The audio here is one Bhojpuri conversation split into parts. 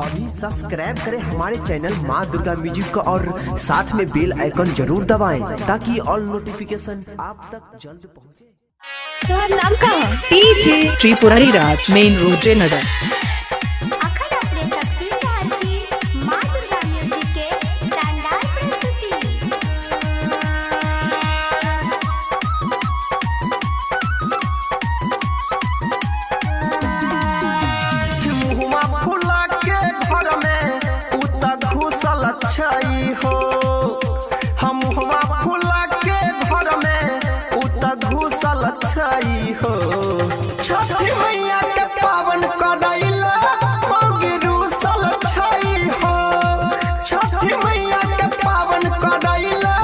अभी सब्सक्राइब करें हमारे चैनल माँ दुर्गा म्यूजिक को और साथ में बेल आइकन जरूर दबाएं ताकि ऑल नोटिफिकेशन आप तक जल्द पहुँचे। नाम का डीजे त्रिपुरारी राज मेन रोड जयनगर। अखन अपने सबसे अच्छी माँ दुर्गा म्यूजिक के शानदार प्रस्तुति। मुहुआ फुला के घर में उता घुसल छई हो, हम मुहुआ फुला के घर में उता घुसल छई हो। छठी मैया के पावन करैला मौगी रुसल छई हो, छठी मैया के पावन करैला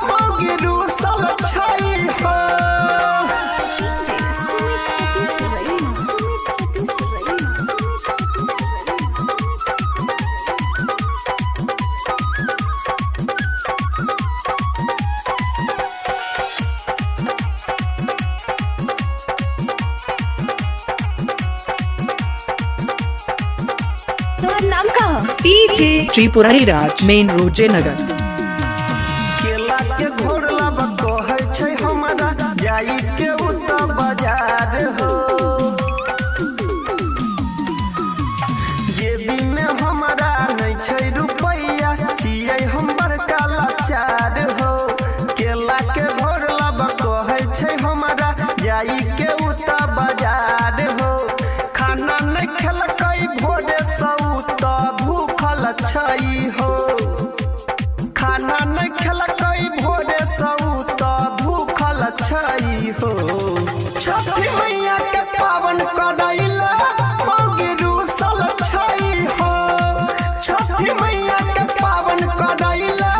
मौगी रुसल छई हो। नाम का डीजे त्रिपुरारी राज मेन रोड जयनगर। केला के घोरला कहै छै हमरा जाई के उता बाजार हो, जेबी में हमरा नहीं छै रुपैया छियै हम बड़का लाचार हो। केला के घोरला कहै छै हमरा जाई के उता बाजार हो, खाना नहीं खेलकै भोरे सौत भूखल छई हो, खाना नहीं खेलकै भोरे सौत भूखल छई हो। छठी मैया के पावन करैला मौगी रुसल छई हो, छठी मैया के पावन करैला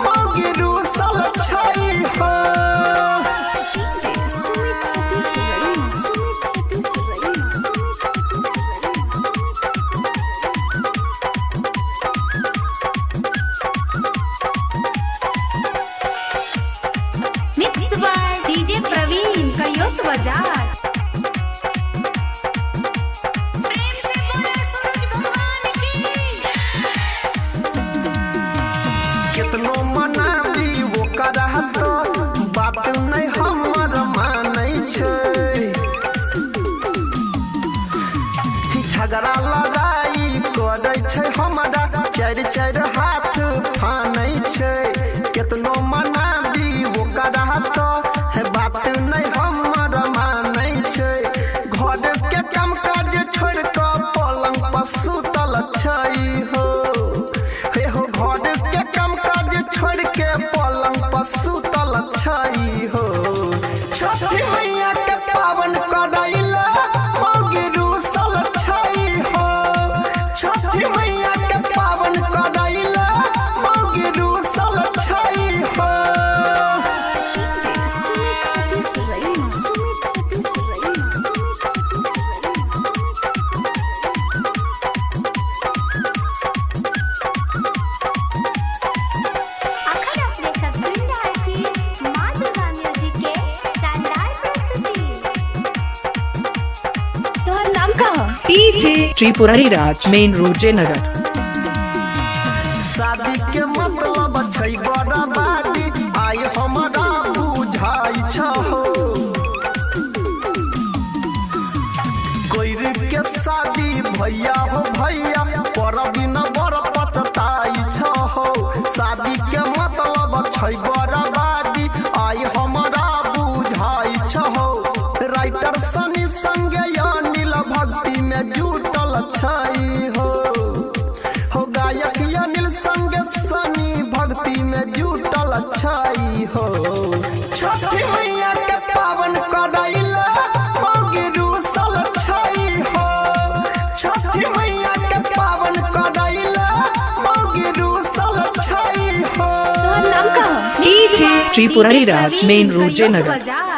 मौगी रुसल छई हो। मिक्स बाय डीजे प्रवीण करियोत बाजार। कितनो मनाबी वो करहत बात नहीं हमर मानै छै, झगड़ा लड़ाई करै छै हमरा चारि चारि हाथ फानै छै। कितनो मनाबी वो करहत बात नहीं हमर मानै छै, घर के काम काज छोड़ कऽ पलंग पर सुतल छई हो, हे हो घर के काम काज छोड़ के पलंग पर सुतल छई हो। छठी मैया के पावन करैला मौगी रुसल छई हो, छठी मैया के पावन करैला मौगी रुसल छई हो। अखन अपने सबसे अच्छी माँ दुर्गा म्यूजिक के शानदार प्रस्तुति। तोहर नाम का डीजे त्रिपुरारी राज मेन रोड जयनगर। शादी के मतलब छै बर्बादी आइ हमरा बुझाइ छहो, कोइर के शादी भैया हो भैया पर बिना बड़ पतताई छहो। शादी के मतलब छै बर्बादी आइ हमरा बुझाइ छहो। राइटर सनी संगे अनिल भक्ति में जुटल छई हो, हो गायक अनिल संगे सनी भक्ति में जुटल छई हो। छठी मैया के पावन करैला मौगी रुसल छई हो, छठी मैया के पावन करैला मौगी रुसल छई हो। नाम का डीजे त्रिपुरारी राज मेन रोड जयनगर। बाजार।